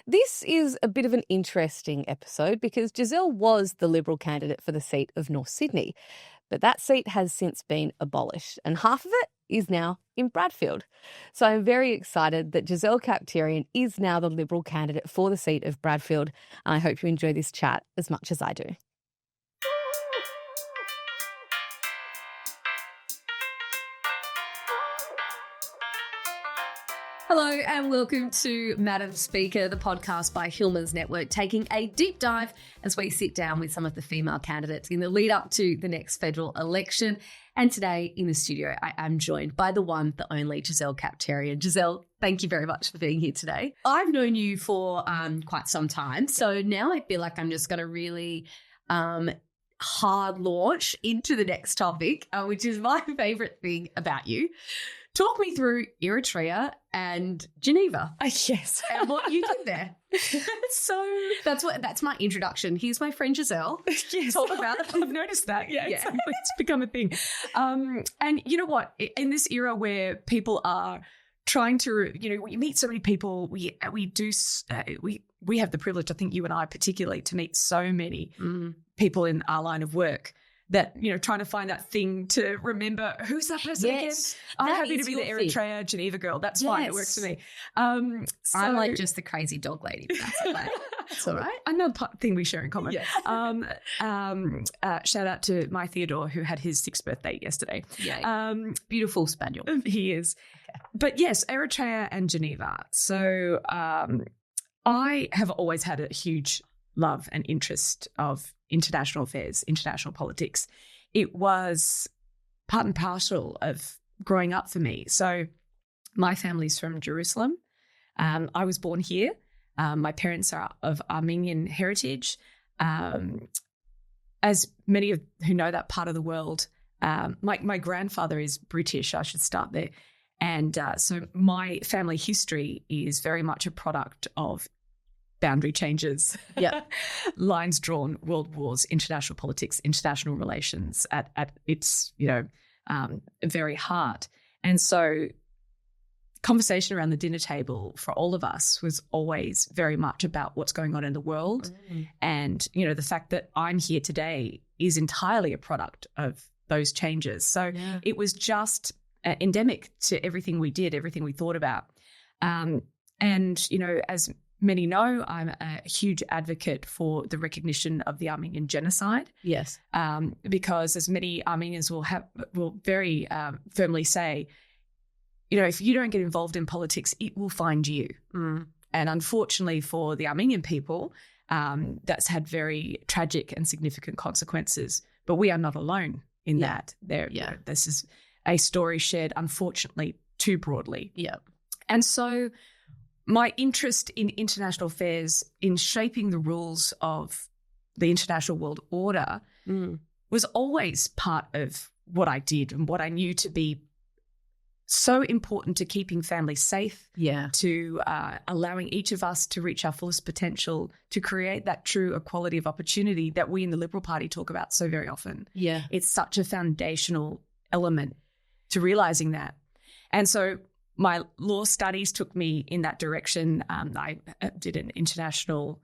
This is a bit of an interesting episode because Gisele was the Liberal candidate for the seat of North Sydney, but that seat has since been abolished and half of it is now in Bradfield. So I'm very excited that Gisele Kapterian is now the Liberal candidate for the seat of Bradfield, and I hope you enjoy this chat as much as I do. Hello and welcome to Madam Speaker, the podcast by Hillman's Network, taking a deep dive as we sit down with some of the female candidates in the lead up to the next federal election. And today in the studio, I am joined by the one, the only Gisele Kapterian. Gisele, thank you very much for being here today. I've known you for quite some time, so now I feel like I'm just going to really hard launch into the next topic, which is my favourite thing about you. Talk me through Eritrea and Geneva. Yes. And what you did there. So that's my introduction. Here's my friend Gisele. Yes. Talk about it. I've noticed that. Yeah. Exactly. It's become a thing. And you know what? In this era where people are trying to, we meet so many people, we have the privilege, I think you and I particularly, to meet so many people in our line of work. That, trying to find that thing to remember, who's that person again? I'm happy to be the Eritrea Geneva girl. That's fine. It works for me. I'm like just the crazy dog lady. But that's okay. It's all right. Another thing we share in common. Yes. Shout out to my Theodore, who had his 6th birthday yesterday. Yeah. Beautiful spaniel. He is. Okay. But yes, Eritrea and Geneva. So I have always had a huge love and interest of international affairs, international politics. It was part and parcel of growing up for me. So my family's from Jerusalem. I was born here. My parents are of Armenian heritage. As many of who know that part of the world, my grandfather is British. I should start there. And so my family history is very much a product of boundary changes, lines drawn, world wars, international politics, international relations at its, very heart. And so conversation around the dinner table for all of us was always very much about what's going on in the world. And, the fact that I'm here today is entirely a product of those changes. So it was just endemic to everything we did, everything we thought about. And, as many know, I'm a huge advocate for the recognition of the Armenian Genocide. Yes. Because as many Armenians will very firmly say, if you don't get involved in politics, it will find you. And unfortunately for the Armenian people, that's had very tragic and significant consequences. But we are not alone in that. This is a story shared, unfortunately, too broadly. Yeah. And so my interest in international affairs, in shaping the rules of the international world order, was always part of what I did and what I knew to be so important to keeping families safe, to allowing each of us to reach our fullest potential, to create that true equality of opportunity that we in the Liberal Party talk about so very often. Yeah. It's such a foundational element to realising that. And so my law studies took me in that direction. I did an international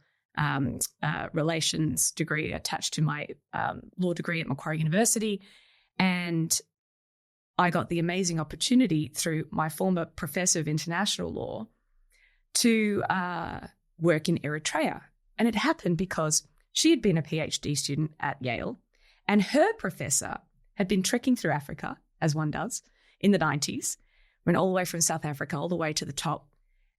relations degree attached to my law degree at Macquarie University. And I got the amazing opportunity through my former professor of international law to work in Eritrea. And it happened because she had been a PhD student at Yale, and her professor had been trekking through Africa, as one does, in the 90s. Went all the way from South Africa all the way to the top,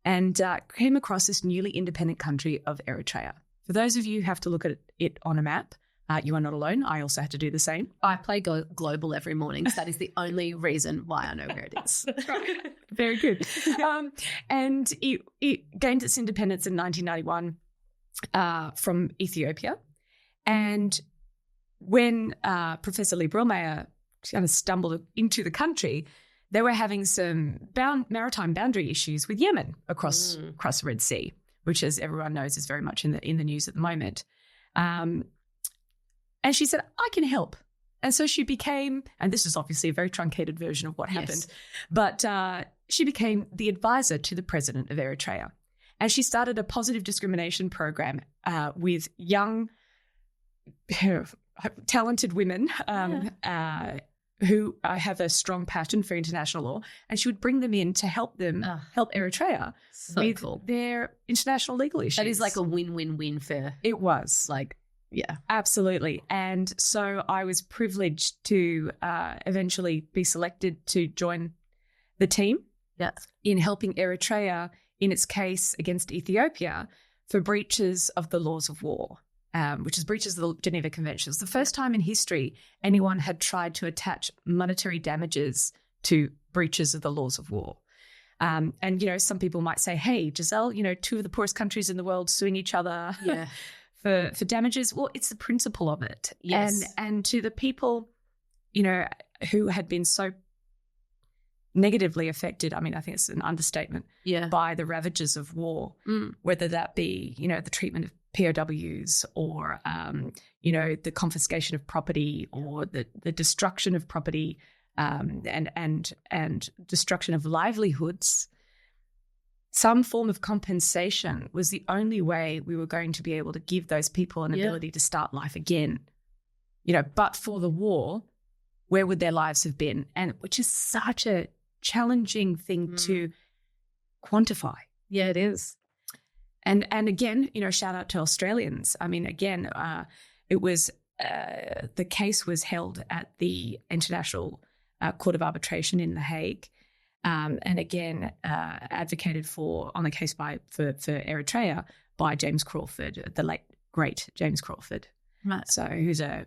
and came across this newly independent country of Eritrea. For those of you who have to look at it on a map, you are not alone. I also had to do the same. I play Global every morning, so that is the only reason why I know where it is. That's right. Very good. And it gained its independence in 1991 from Ethiopia. And when Professor Lee Brillmeyer kind of stumbled into the country, they were having some maritime boundary issues with Yemen across the Red Sea, which, as everyone knows, is very much in the news at the moment. And she said, I can help. And so she became, and this is obviously a very truncated version of what happened, but she became the advisor to the president of Eritrea. And she started a positive discrimination program with young, talented women who have a strong passion for international law, and she would bring them in to help Eritrea with their international legal issues. That is like a win-win-win for it was. Like, yeah. Absolutely. And so I was privileged to eventually be selected to join the team in helping Eritrea in its case against Ethiopia for breaches of the laws of war. Which is breaches of the Geneva Conventions. The first time in history anyone had tried to attach monetary damages to breaches of the laws of war. And, some people might say, hey, Gisele, two of the poorest countries in the world suing each other for damages. Well, it's the principle of it. Yes. And to the people, who had been so negatively affected, I mean, I think it's an understatement, by the ravages of war, whether that be, the treatment of POWs or, the confiscation of property or the destruction of property and destruction of livelihoods, some form of compensation was the only way we were going to be able to give those people an ability to start life again. But for the war, where would their lives have been? And which is such a challenging thing to quantify. Yeah, it is. And again, shout out to Australians. I mean, again, it was the case was held at the International Court of Arbitration in The Hague, and again advocated for on the case for Eritrea by James Crawford, the late great James Crawford. Right. So who's a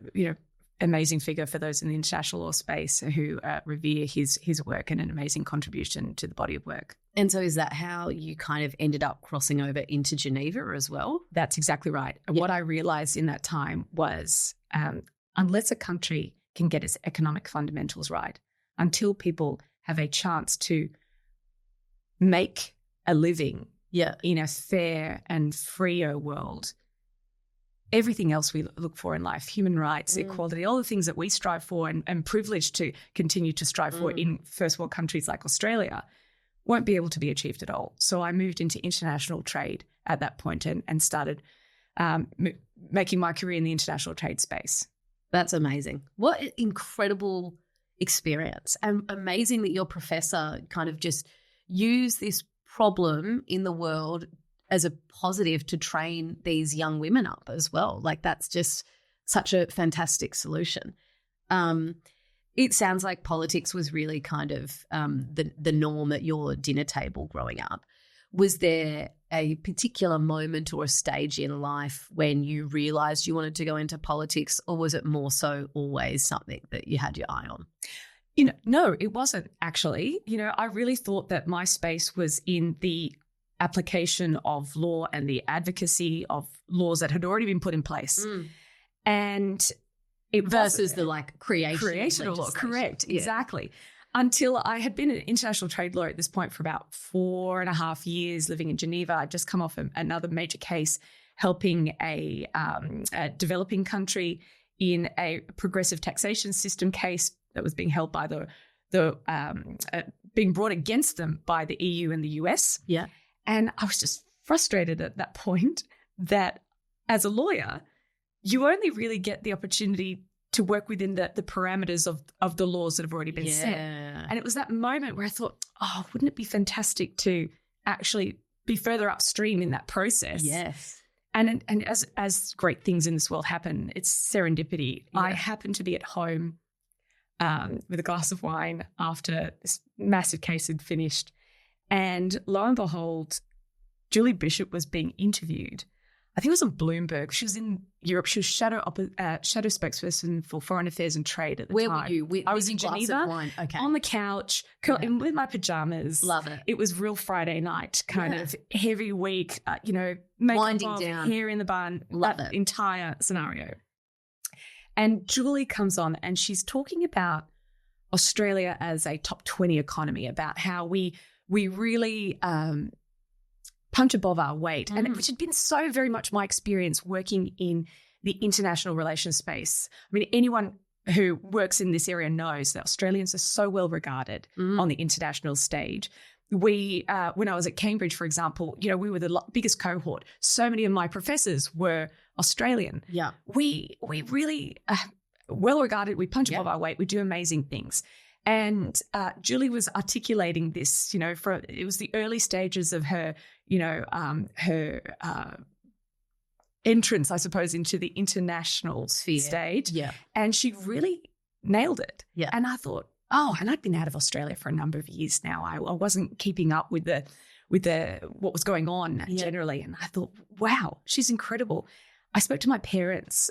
amazing figure for those in the international law space who revere his work and an amazing contribution to the body of work. And so is that how you kind of ended up crossing over into Geneva as well? That's exactly right. And what I realized in that time was unless a country can get its economic fundamentals right, until people have a chance to make a living in a fair and freer world, everything else we look for in life, human rights, equality, all the things that we strive for and privileged to continue to strive for in first world countries like Australia, won't be able to be achieved at all. So I moved into international trade at that point and started making my career in the international trade space. That's amazing. What an incredible experience. And amazing that your professor kind of just used this problem in the world as a positive to train these young women up as well. Like, that's just such a fantastic solution. It sounds like politics was really kind of the norm at your dinner table growing up. Was there a particular moment or a stage in life when you realised you wanted to go into politics, or was it more so always something that you had your eye on? No, it wasn't actually. I really thought that my space was in the application of law and the advocacy of laws that had already been put in place. And it versus the creation of law. Correct, exactly. Until I had been an international trade lawyer at this point for about 4.5 years, living in Geneva. I'd just come off another major case helping a developing country in a progressive taxation system case that was being held by being brought against them by the EU and the US. Yeah. And I was just frustrated at that point that as a lawyer, you only really get the opportunity to work within the parameters of the laws that have already been set. And it was that moment where I thought, wouldn't it be fantastic to actually be further upstream in that process? Yes. And as great things in this world happen, it's serendipity. Yeah. I happened to be at home with a glass of wine after this massive case had finished. And lo and behold, Julie Bishop was being interviewed. I think it was on Bloomberg. She was in Europe. She was shadow spokesperson for foreign affairs and trade at the time. Where were you? I was in Geneva, on the couch, with my pajamas. Love it. It was real Friday night, kind of heavy week, makeup winding off, down, hair in the bun, Love that it. entire scenario. And Julie comes on and she's talking about Australia as a top 20 economy, about how we really punch above our weight, and which had been so very much my experience working in the international relations space. I mean, anyone who works in this area knows that Australians are so well regarded on the international stage, when I was at Cambridge, for example, we were the biggest cohort. So many of my professors were Australian. Yeah. We really well regarded. We punch above our weight. We do amazing things. And Julie was articulating this, it was the early stages of her, her entrance, I suppose, into the international stage. Yeah. And she really nailed it. Yeah. And I thought, and I'd been out of Australia for a number of years now. I wasn't keeping up with what was going on generally. And I thought, wow, she's incredible. I spoke to my parents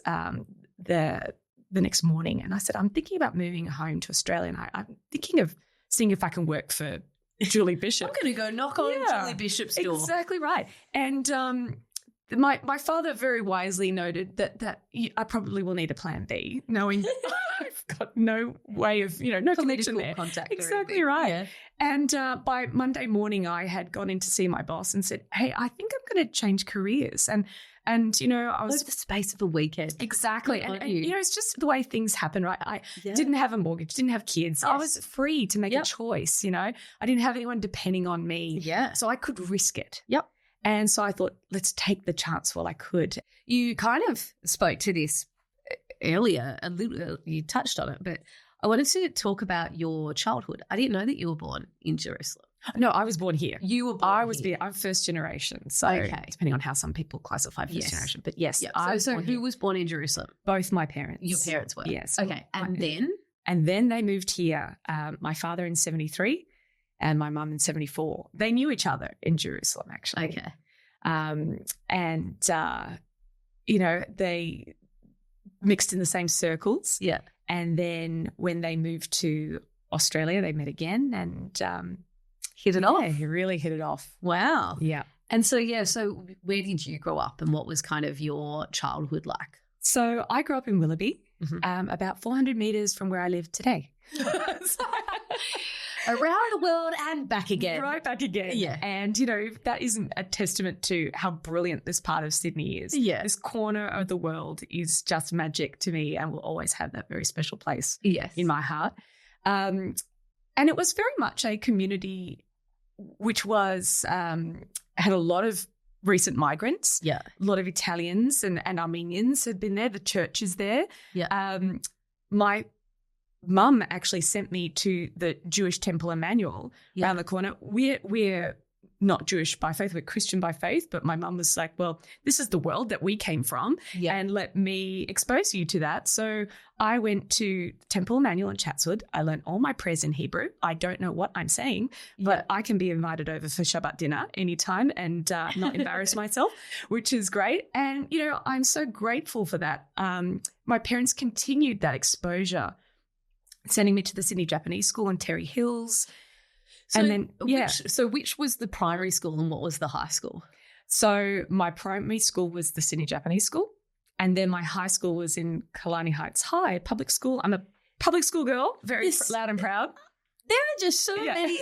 the next morning and I said, I'm thinking about moving home to Australia and I'm thinking of seeing if I can work for Julie Bishop. I'm going to go knock on Julie Bishop's door. Exactly right. And my father very wisely noted that I probably will need a plan B, knowing I've got no way of, no connection there. Contact exactly right. Yeah. And by Monday morning, I had gone in to see my boss and said, hey, I think I'm going to change careers. And I was... over the space of a weekend. Exactly. And it's just the way things happen, right? I didn't have a mortgage, didn't have kids. Yes. I was free to make a choice, I didn't have anyone depending on me. Yeah. So I could risk it. Yep. And so I thought, let's take the chance while I could. You kind of spoke to this earlier, a little, you touched on it, but I wanted to talk about your childhood. I didn't know that you were born in Jerusalem. No, I was born here. You were born here. I'm first generation. So depending on how some people classify first generation. But yes, So who was born in Jerusalem? Both my parents. Your parents were? Yes. Okay. And then they moved here. My father in 1973 and my mum in 1974. They knew each other in Jerusalem, actually. Okay. They mixed in the same circles. Yeah. And then when they moved to Australia, they met again and hit it off. He really hit it off. Wow. Yeah. And so where did you grow up and what was kind of your childhood like? So I grew up in Willoughby, about 400 metres from where I live today. Around the world and back again. Right back again. Yeah. And, that isn't a testament to how brilliant this part of Sydney is. Yeah. This corner of the world is just magic to me and will always have that very special place in my heart. And it was very much a community which was had a lot of recent migrants. Yeah. A lot of Italians and Armenians had been there. The church is there. Yeah. My mum actually sent me to the Jewish Temple Emmanuel around the corner. We're not Jewish by faith, we're Christian by faith, but my mum was like, well, this is the world that we came from and let me expose you to that. So I went to Temple Emmanuel in Chatswood. I learned all my prayers in Hebrew. I don't know what I'm saying, but I can be invited over for Shabbat dinner anytime and not embarrass myself, which is great. And, I'm so grateful for that. My parents continued that exposure, sending me to the Sydney Japanese School in Terry Hills. So, and then, which was the primary school and what was the high school? So my primary school was the Sydney Japanese School, and then my high school was in Killarney Heights High public school. I'm a public school girl, very loud and proud. There are just so many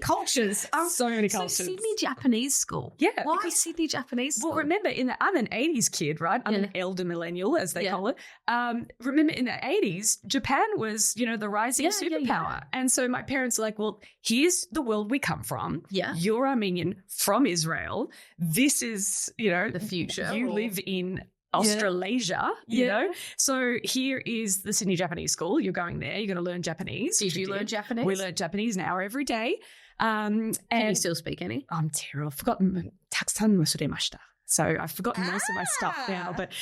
cultures. So many cultures. So Sydney Japanese School. Yeah. Why Sydney Japanese School? Well, remember, I'm an 80s kid, right? I'm an elder millennial, as they call it. Remember, in the 80s, Japan was, the rising superpower. Yeah. And so my parents are like, well, here's the world we come from. Yeah. You're Armenian from Israel. This is, the future. You live in Australasia, you know. So here is the Sydney Japanese School. You're going there. You're going to learn Japanese. Did you learn Japanese? We learn Japanese an hour every day. Can you still speak any? I'm terrible. I've forgotten. Takusan wasuremashita. So I've forgotten most of my stuff now. But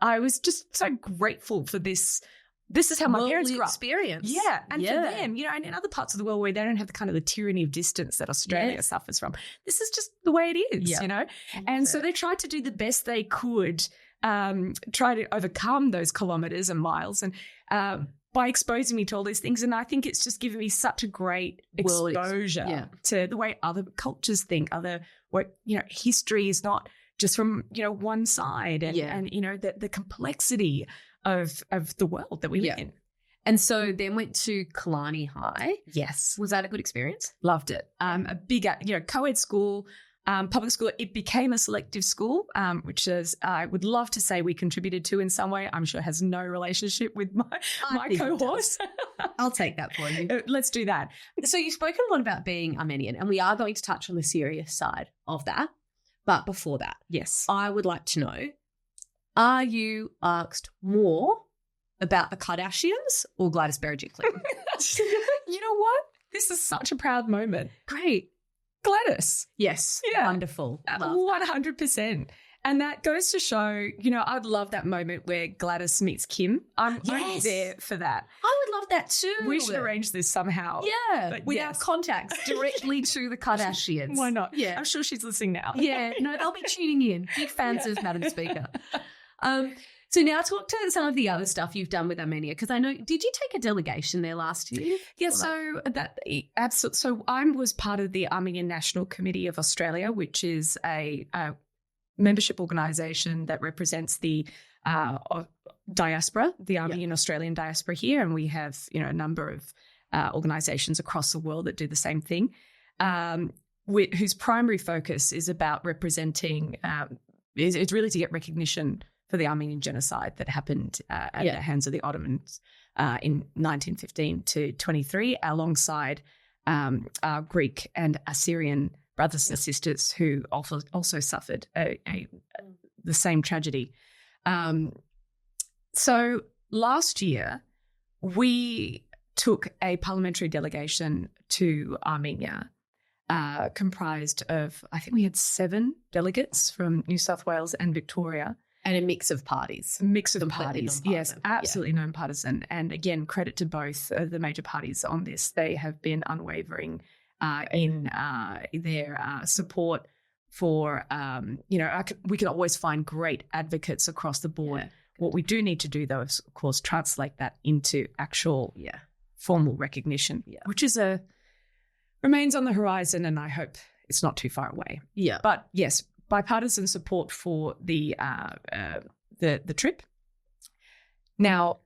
I was just so grateful for this. This is how my parents grew up. Experience. Yeah. And for them, and in other parts of the world where they don't have the tyranny of distance that Australia suffers from, this is just the way it is, And so they tried to do the best they could, try to overcome those kilometres and miles and by exposing me to all these things. And I think it's just given me such a great exposure to the way other cultures think, history is not just from, one side and the complexity of the world that we live in. And so then went to Killarney High. Yes. Was that a good experience? Loved it. A big, co-ed school. Public school, it became a selective school, which is, I would love to say we contributed to in some way. I'm sure it has no relationship with my cohort. I'll take that for you. Let's do that. So you've spoken a lot about being Armenian, and we are going to touch on the serious side of that. But before that, yes, I would like to know, are you asked more about the Kardashians or Gladys Berejiklian? You know what? This is such a proud moment. Great. Gladys. Yes. Yeah. Wonderful. 100%. And that goes to show, I'd love that moment where Gladys meets Kim. I'm there for that. I would love that too. We should arrange this somehow. Yeah. With our contacts directly to the Kardashians. Why not? Yeah. I'm sure she's listening now. Yeah. No, they'll be tuning in. Big fans of Madam Speaker. So now talk to some of the other stuff you've done with Armenia, because I know, did you take a delegation there last year? Yeah, so I was part of the Armenian National Committee of Australia, which is a membership organisation that represents the diaspora, the Armenian Australian diaspora here, and we have a number of organisations across the world that do the same thing, whose primary focus is about representing. It's really to get recognition for the Armenian Genocide that happened at the hands of the Ottomans in 1915 to 23, alongside our Greek and Assyrian brothers and sisters who also suffered the same tragedy. So last year, we took a parliamentary delegation to Armenia, comprised of, I think we had 7 delegates from New South Wales and Victoria. And a mix of parties. Yes, absolutely nonpartisan. And again, credit to both the major parties on this. They have been unwavering in their support for, we can always find great advocates across the board. Yeah. What we do need to do, though, is, of course, translate that into actual formal recognition, which is remains on the horizon, and I hope it's not too far away. Yeah. But yes, bipartisan support for the trip. Now,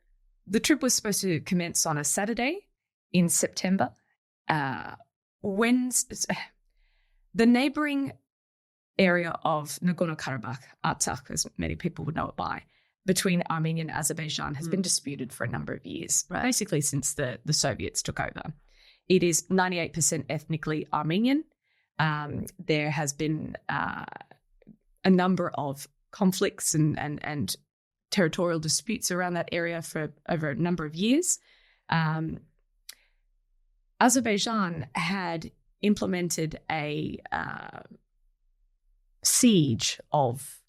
the trip was supposed to commence on a Saturday in September. The neighbouring area of Nagorno-Karabakh, Artsakh, as many people would know it by, between Armenia and Azerbaijan has been disputed for a number of years, basically since the Soviets took over. It is 98% ethnically Armenian. There has been a number of conflicts and territorial disputes around that area for over a number of years. Azerbaijan had implemented a siege of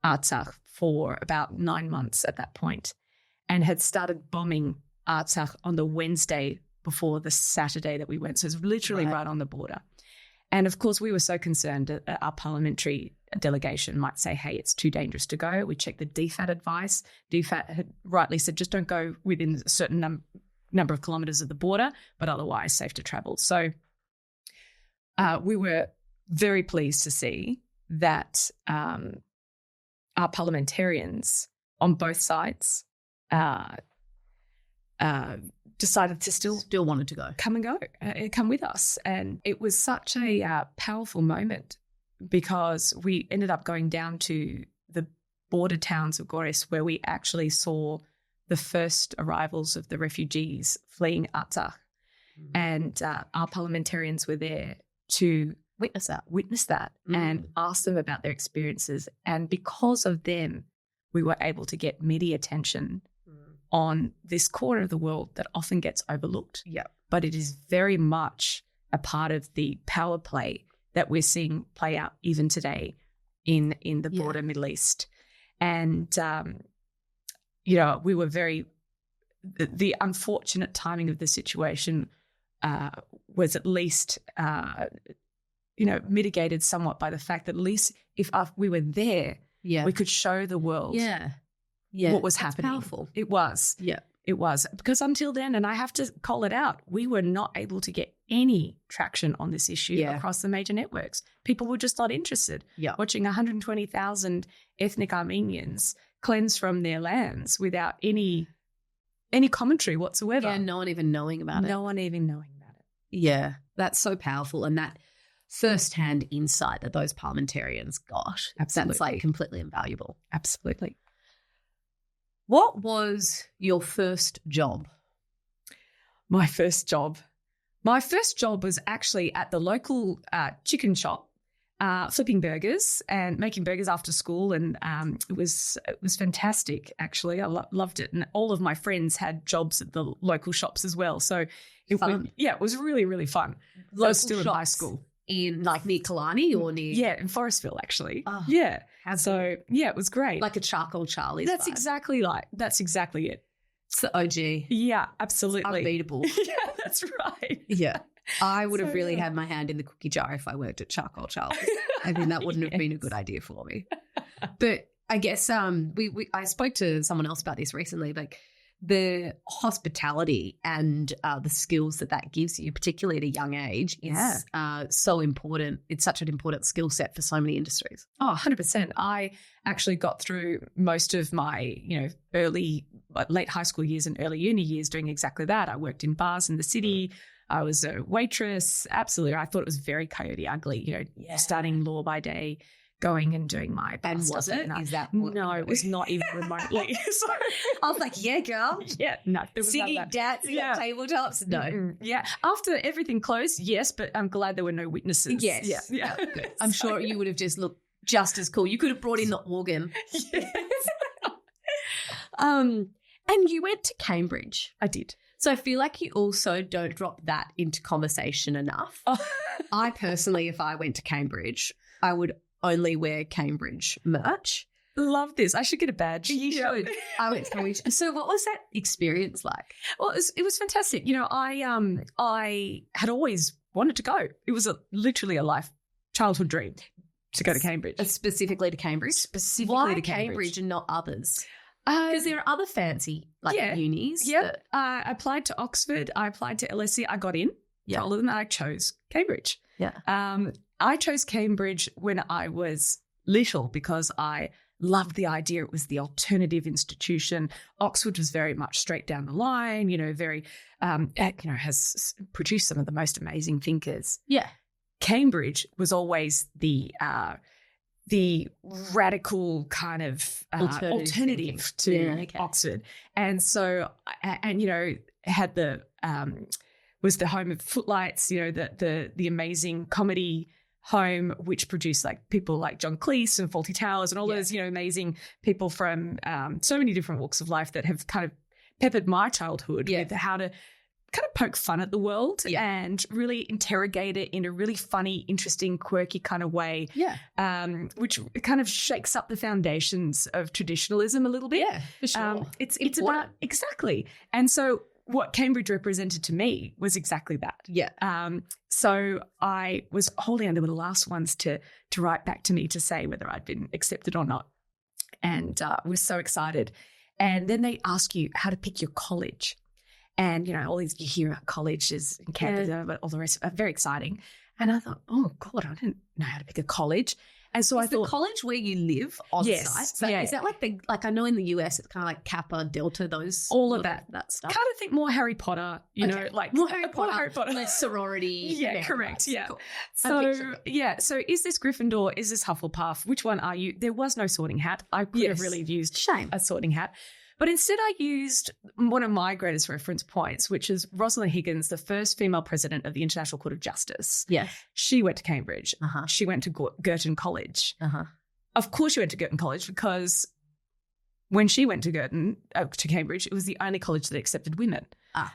Artsakh for about 9 months at that point, and had started bombing Artsakh on the Wednesday before the Saturday that we went. So it's literally right on the border. And of course, we were so concerned that our parliamentary delegation might say, hey, it's too dangerous to go. We checked the DFAT advice. DFAT had rightly said, just don't go within a certain number of kilometres of the border, but otherwise safe to travel. So we were very pleased to see that our parliamentarians on both sides decided to still wanted to go, come with us. And it was such a powerful moment, because we ended up going down to the border towns of Goris, where we actually saw the first arrivals of the refugees fleeing Artsakh. And our parliamentarians were there to witness that and ask them about their experiences. And because of them, we were able to get media attention on this corner of the world that often gets overlooked. Yeah. But it is very much a part of the power play that we're seeing play out even today in the broader Middle East. And, we were the unfortunate timing of the situation was at least, mitigated somewhat by the fact that at least if we were there, we could show the world what was happening. Powerful. It was. Yeah. It was. Because until then, and I have to call it out, we were not able to get any traction on this issue across the major networks. People were just not interested. Yeah. Watching 120,000 ethnic Armenians cleanse from their lands without any commentary whatsoever. Yeah, no one even knowing about it. No one even knowing about it. Yeah, that's so powerful. And that first-hand insight that those parliamentarians got. Absolutely. That's like completely invaluable. Absolutely. What was your first job? My first job was actually at the local chicken shop, flipping burgers and making burgers after school, and it was fantastic. Actually, I loved it, and all of my friends had jobs at the local shops as well. So it was really, really fun. I was still in high school. In like near Killarney or near? Yeah, in Forestville actually. Oh, yeah. So yeah, it was great. Like a Charcoal Charlie's. That's exactly it. It's the OG. Yeah, absolutely. Unbeatable. Yeah, that's right. Yeah. I would have really had my hand in the cookie jar if I worked at Charcoal Charlie's. I think that wouldn't have been a good idea for me. But I guess I spoke to someone else about this recently, like the hospitality and the skills that gives you, particularly at a young age, is so important. It's such an important skill set for so many industries. Oh, 100%. I actually got through most of my, late high school years and early uni years doing exactly that. I worked in bars in the city. I was a waitress. Absolutely. I thought it was very coyote ugly, studying law by day, going and doing my bar and stuff was it? Is that no, it was not even remotely. So I was like, yeah, girl. Yeah, no. Singing, dancing at tabletops? No. Mm-mm. Yeah. After everything closed, yes, but I'm glad there were no witnesses. Yes. Yeah. Good. I'm sure you would have just looked just as cool. You could have brought in the organ. Yes. And you went to Cambridge. I did. So I feel like you also don't drop that into conversation enough. Oh. I personally, if I went to Cambridge, I would only wear Cambridge merch. Love this. I should get a badge. You should. I went to Cambridge. So what was that experience like? Well, it was fantastic. I had always wanted to go. It was literally a childhood dream to go to Cambridge. Specifically to Cambridge? Specifically to Cambridge and not others? Because there are other fancy unis. Yeah. I applied to Oxford. I applied to LSE. I got in. Yeah. All of them. I chose Cambridge. Yeah. I chose Cambridge when I was little because I loved the idea it was the alternative institution. Oxford was very much straight down the line, very, has produced some of the most amazing thinkers. Yeah. Cambridge was always the radical kind of alternative to Oxford. And so, had was the home of Footlights, the amazing comedy home, which produced people like John Cleese and Fawlty Towers and all those, amazing people from so many different walks of life that have kind of peppered my childhood with how to kind of poke fun at the world and really interrogate it in a really funny, interesting, quirky kind of way, which kind of shakes up the foundations of traditionalism a little bit. Yeah, for sure. It's about, exactly. And so what Cambridge represented to me was exactly that. Yeah. So I was holding on. They were the last ones to write back to me to say whether I'd been accepted or not. And was so excited. And then they ask you how to pick your college. And, all these, you hear about colleges and campus, but all the rest, very exciting. And I thought, oh, God, I didn't know how to pick a college. And so I thought, the college where you live on site? Is that like I know in the US it's kind of like Kappa, Delta, those all of that stuff. Kind of think more Harry Potter, more Harry Potter, less sorority. Yeah, correct. Yeah. Cool. So is this Gryffindor? Is this Hufflepuff? Which one are you? There was no sorting hat. I could have really used a sorting hat. But instead I used one of my greatest reference points, which is Rosalind Higgins, the first female president of the International Court of Justice. Yeah. She went to Cambridge. Uh-huh. She went to Girton College. Uh-huh. Of course she went to Girton College because when she went to Cambridge, it was the only college that accepted women. Ah.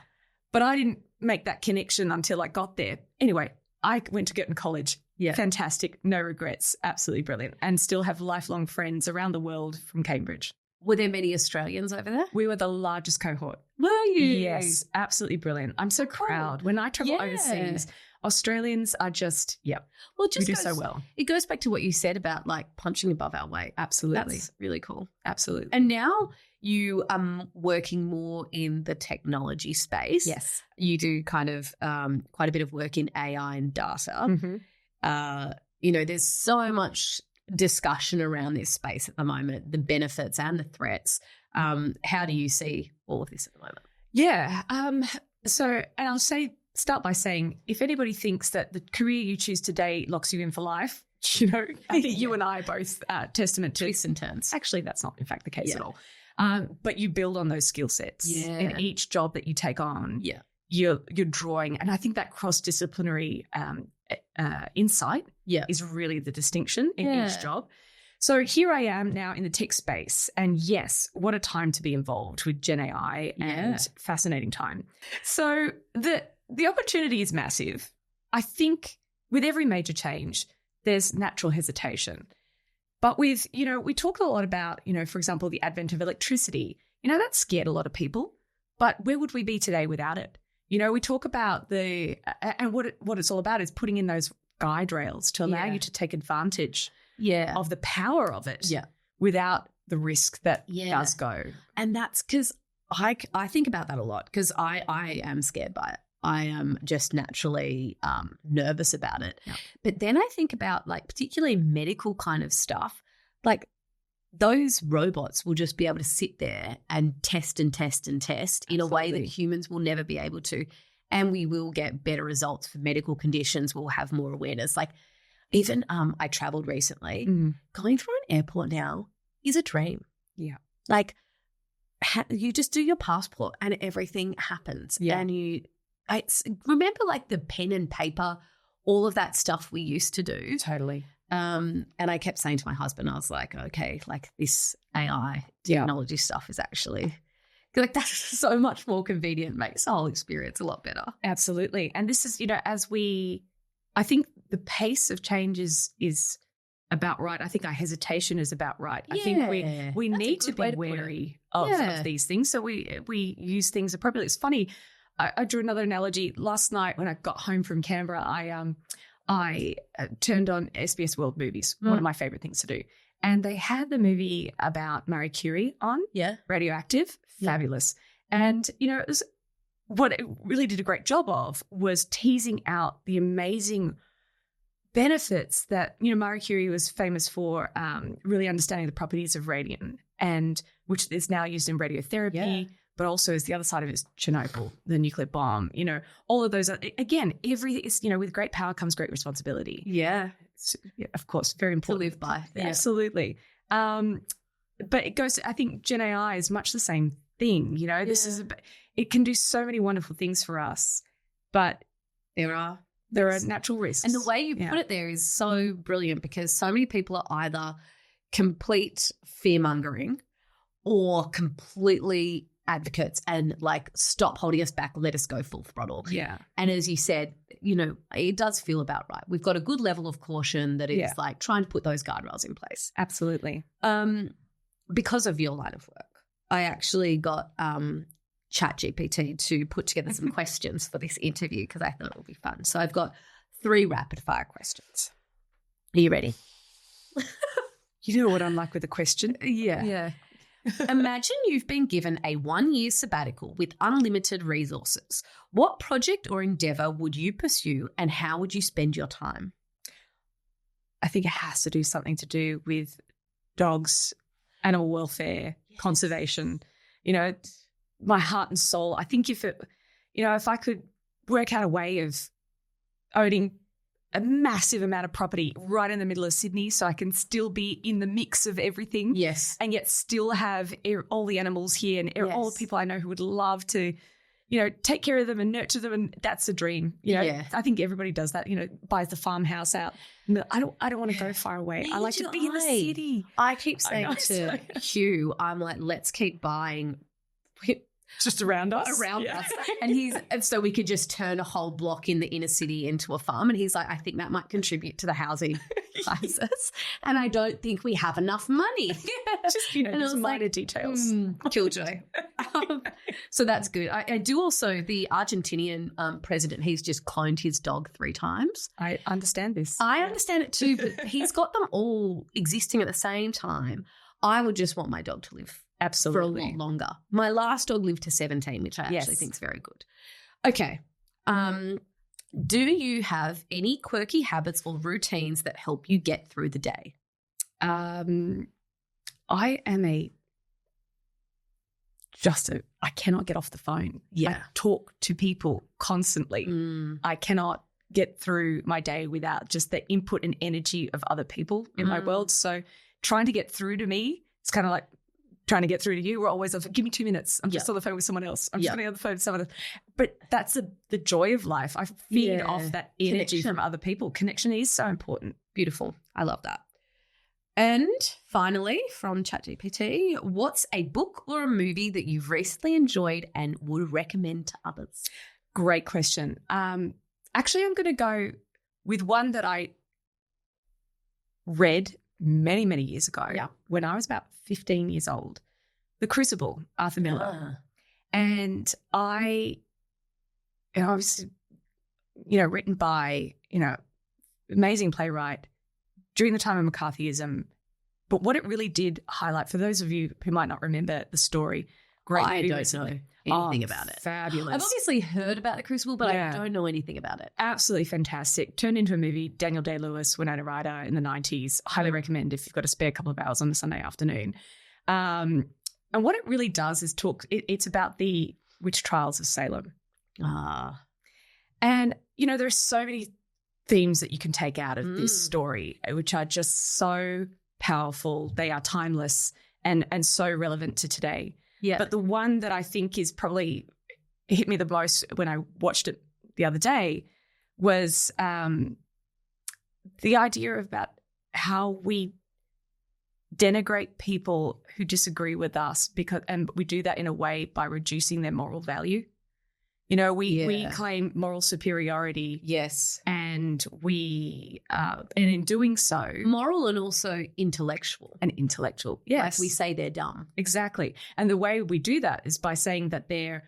But I didn't make that connection until I got there. Anyway, I went to Girton College. Yeah. Fantastic. No regrets. Absolutely brilliant. And still have lifelong friends around the world from Cambridge. Were there many Australians over there? We were the largest cohort. Were you? Yes, absolutely brilliant. I'm so proud. When I travel overseas, Australians are just, well, we do so well. It goes back to what you said about punching above our weight. Absolutely. That's really cool. Absolutely. And now you are working more in the technology space. Yes. You do kind of quite a bit of work in AI and data. Mm-hmm. There's so much discussion around this space at the moment, the benefits and the threats. How do you see all of this at the moment? Yeah. And I'll say start by saying, if anybody thinks that the career you choose today locks you in for life, I think you and I are both testament to twists and turns. Actually, that's not in fact the case at all. But you build on those skill sets in each job that you take on. Yeah. You're drawing, and I think that cross-disciplinary insight is really the distinction in each job. So here I am now in the tech space, and yes, what a time to be involved with Gen AI and fascinating time. So the opportunity is massive. I think with every major change, there's natural hesitation. But with, we talk a lot about, for example, the advent of electricity. That scared a lot of people, but where would we be today without it? We talk about and what it's all about is putting in those guide rails to allow you to take advantage of the power of it without the risk that does go. And that's because I think about that a lot, because I am scared by it. I am just naturally nervous about it. Yeah. But then I think about, like, particularly medical kind of stuff, like those robots will just be able to sit there and test and test and test in a way that humans will never be able to. And we will get better results for medical conditions. We'll have more awareness. Like, even I traveled recently. Going through an airport now is a dream. Yeah. Like, you just do your passport and everything happens. Yeah. And remember, like, the pen and paper, all of that stuff we used to do. Totally. And I kept saying to my husband, I was like, okay, like, this AI technology stuff is actually, like, that's so much more convenient, makes the whole experience a lot better. Absolutely. And this is, I think the pace of change is about right. I think our hesitation is about right. I think we need to be wary of these things. So we use things appropriately. It's funny. I drew another analogy last night when I got home from Canberra. I turned on SBS World Movies, one of my favorite things to do. And they had the movie about Marie Curie on, Radioactive, fabulous. And, it was, what it really did a great job of was teasing out the amazing benefits that, Marie Curie was famous for, really understanding the properties of radium, and which is now used in radiotherapy, but also as the other side of it is Chernobyl, the nuclear bomb, all of those. Again, with great power comes great responsibility. Yeah. Of course, very important. To live by. Yeah. Absolutely. But it goes, I think Gen AI is much the same thing. It can do so many wonderful things for us, but there are natural risks. And the way you put it there is so brilliant, because so many people are either complete fear-mongering or completely advocates and, like, stop holding us back, let us go full throttle. Yeah. And as you said, it does feel about right. We've got a good level of caution that is like trying to put those guardrails in place. Absolutely. Because of your line of work, I actually got ChatGPT to put together some questions for this interview, because I thought it would be fun. So I've got 3 rapid fire questions. Are you ready? You know what I'm like with a question? Yeah. Imagine you've been given a 1-year sabbatical with unlimited resources. What project or endeavour would you pursue, and how would you spend your time? I think it has to do something to do with dogs, animal welfare, conservation. My heart and soul. I think if I could work out a way of owning a massive amount of property right in the middle of Sydney, so I can still be in the mix of everything. Yes. And yet still have all the animals here and all the people I know who would love to, take care of them and nurture them. And that's a dream. I think everybody does that, buys the farmhouse out. I don't want to go far away. I like to be in the city. I keep saying to Hugh, I'm like, let's keep buying just around us. And so we could just turn a whole block in the inner city into a farm. And he's like, I think that might contribute to the housing crisis. And I don't think we have enough money. Just, just minor details. Killjoy. So that's good. I do also, the Argentinian president, he's just cloned his dog 3 times. I understand this. I understand it too, but he's got them all existing at the same time. I would just want my dog to live for a lot longer. My last dog lived to 17, which I actually think is very good. Okay. Do you have any quirky habits or routines that help you get through the day? I am a I cannot get off the phone. Yeah. I talk to people constantly. I cannot get through my day without just the input and energy of other people in my world. So trying to get through to me, it's kind of like trying to get through to you. We're always like, give me 2 minutes. I'm just on the phone with someone else. I'm just on the phone with someone else. But that's the joy of life. I feed off that energy from other people. Connection is so important. Beautiful. I love that. And finally, from ChatGPT, what's a book or a movie that you've recently enjoyed and would recommend to others? Great question. Actually, I'm going to go with one that I read many, many years ago when I was about 15 years old, The Crucible, Arthur Miller. And I was, written by, amazing playwright during the time of McCarthyism. But what it really did highlight, for those of you who might not remember the story, I don't know anything about it. Fabulous. I've obviously heard about The Crucible, but I don't know anything about it. Absolutely fantastic. Turned into a movie, Daniel Day-Lewis, Winona Ryder in the 90s. Highly recommend if you've got a spare couple of hours on a Sunday afternoon. And what it really does is it's about the witch trials of Salem. And, there are so many themes that you can take out of this story, which are just so powerful. They are timeless and so relevant to today. Yeah. But the one that I think is probably hit me the most when I watched it the other day was the idea about how we denigrate people who disagree with us and we do that in a way by reducing their moral value. We claim moral superiority. Yes. And and in doing so. Moral and also intellectual. And intellectual, yes. Like we say they're dumb. Exactly. And the way we do that is by saying that the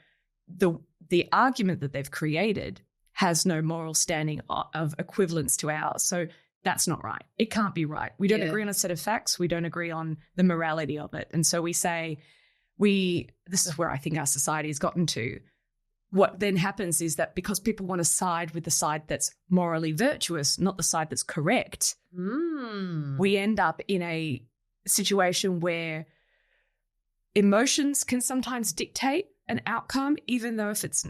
argument that they've created has no moral standing of equivalence to ours. So that's not right. It can't be right. We don't agree on a set of facts. We don't agree on the morality of it. And so we say, this is where I think our society has gotten to. What then happens is that because people want to side with the side that's morally virtuous, not the side that's correct, we end up in a situation where emotions can sometimes dictate an outcome, even if it's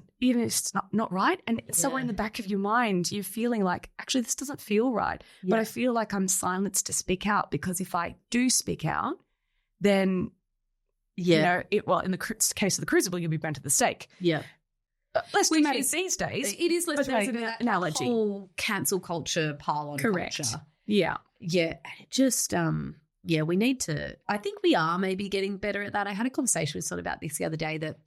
not right. And somewhere in the back of your mind, you're feeling like, actually, this doesn't feel right. Yeah. But I feel like I'm silenced to speak out, because if I do speak out, then, in the case of The Crucible, you'll be burnt at the stake. Yeah. Less dramatic these days. It is less but dramatic. There's an analogy. Whole cancel culture, pile on Correct. culture. Yeah. Yeah. And it just, we need to, I think we are maybe getting better at that. I had a conversation with someone about this the other day that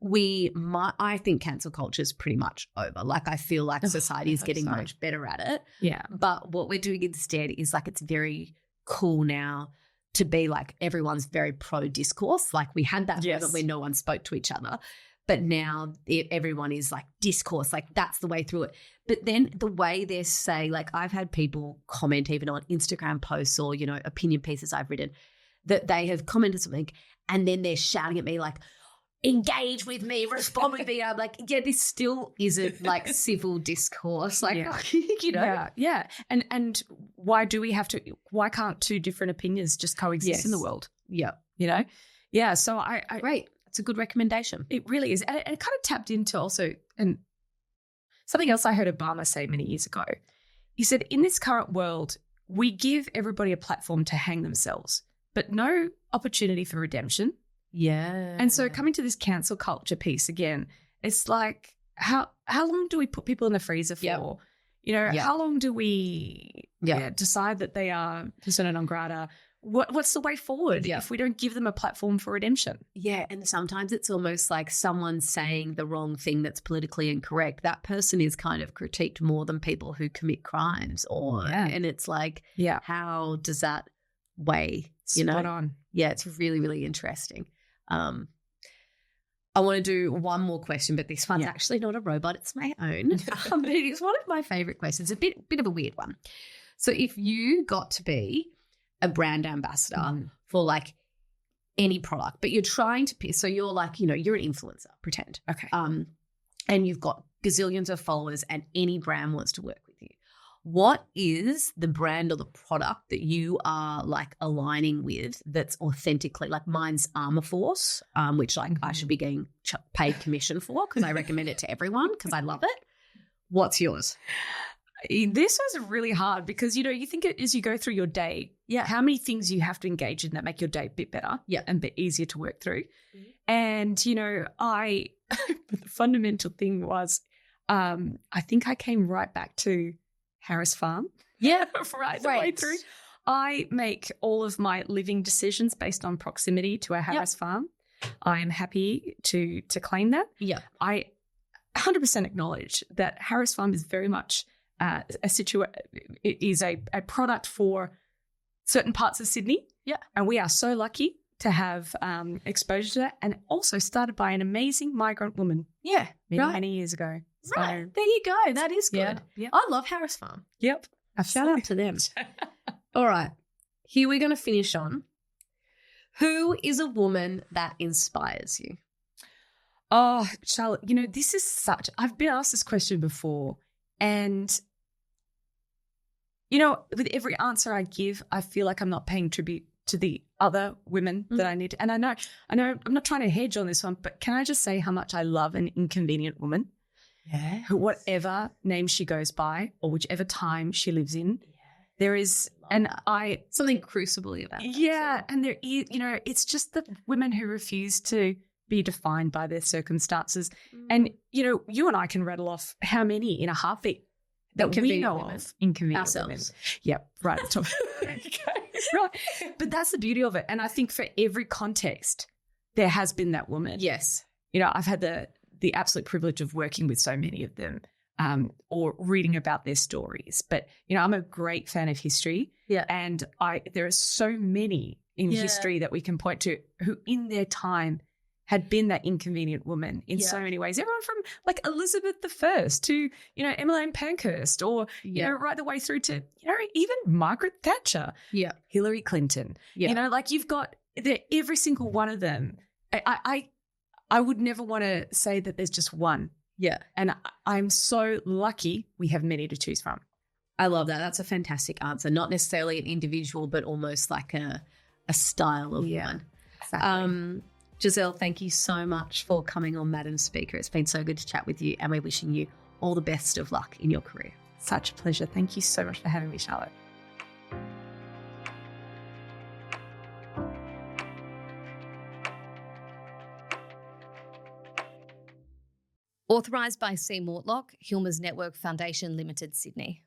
I think cancel culture is pretty much over. Like, I feel like society is getting much better at it. Yeah. But what we're doing instead is like, it's very cool now to be like, everyone's very pro discourse. Like, we had that moment where no one spoke to each other. But now everyone is like discourse, like that's the way through it. But then the way they say, like, I've had people comment even on Instagram posts or, opinion pieces I've written, that they have commented something and then they're shouting at me like, engage with me, respond with me. I'm like, this still isn't like civil discourse. Like, Yeah. And why can't two different opinions just coexist in the world? Yeah. Yeah. So I great. It's a good recommendation. It really is. And it kind of tapped into also, and something else I heard Obama say many years ago. He said, in this current world, we give everybody a platform to hang themselves, but no opportunity for redemption. Yeah. And so coming to this cancel culture piece again, it's like, how long do we put people in the freezer for? Yep. How long do we decide that they are persona non grata? What's the way forward if we don't give them a platform for redemption? Yeah, and sometimes it's almost like someone saying the wrong thing that's politically incorrect. That person is kind of critiqued more than people who commit crimes, and it's like, how does that weigh? Spot on. Yeah, it's really, really interesting. I want to do one more question, but this one's actually not a robot; it's my own. But it's one of my favorite questions. A bit of a weird one. So, if you got to be a brand ambassador for like any product, but you're trying to so you're like, you're an influencer, pretend. Okay. And you've got gazillions of followers and any brand wants to work with you. What is the brand or the product that you are like aligning with that's authentically, like mine's Armour Force, which like I should be getting paid commission for because I recommend it to everyone because I love it. What's yours? This was really hard because, you think it as you go through your day, how many things you have to engage in that make your day a bit better and a bit easier to work through. And, the fundamental thing was I think I came right back to Harris Farm. Yeah. right the way through. I make all of my living decisions based on proximity to a Harris Farm. I am happy to claim that. Yeah. I 100% acknowledge that Harris Farm is very much it is a product for certain parts of Sydney. Yeah. And we are so lucky to have exposure to that, and also started by an amazing migrant woman. Yeah. Many years ago. So, right. There you go. That is good. Yeah. I love Harris Farm. Yep. Shout out to them. All right. Here we're going to finish on. Who is a woman that inspires you? Oh, Charlotte, this is I've been asked this question before, and with every answer I give, I feel like I'm not paying tribute to the other women that I need. And I know I'm not trying to hedge on this one, but can I just say how much I love an inconvenient woman? Yeah. Who, whatever name she goes by or whichever time she lives in, there is, something crucible about that. Yeah. And there is, it's just the women who refuse to be defined by their circumstances. And, you and I can rattle off how many in a heartbeat that we know of inconvenient ourselves. Women. Yep, right at the top. Right. But that's the beauty of it. And I think for every context, there has been that woman. Yes. I've had the absolute privilege of working with so many of them or reading about their stories. But, I'm a great fan of history. Yeah. And there are so many in history that we can point to who in their time had been that inconvenient woman in so many ways. Everyone from like Elizabeth I to, Emmeline Pankhurst or, right the way through to, even Margaret Thatcher. Yeah. Hillary Clinton. Yeah. You've got every single one of them. I would never want to say that there's just one. Yeah. And I'm so lucky we have many to choose from. I love that. That's a fantastic answer. Not necessarily an individual, but almost like a style of one. Exactly. Gisele, thank you so much for coming on Madam Speaker. It's been so good to chat with you, and we're wishing you all the best of luck in your career. Such a pleasure. Thank you so much for having me, Charlotte. Authorised by C. Mortlock, Hilmer's Network Foundation Limited, Sydney.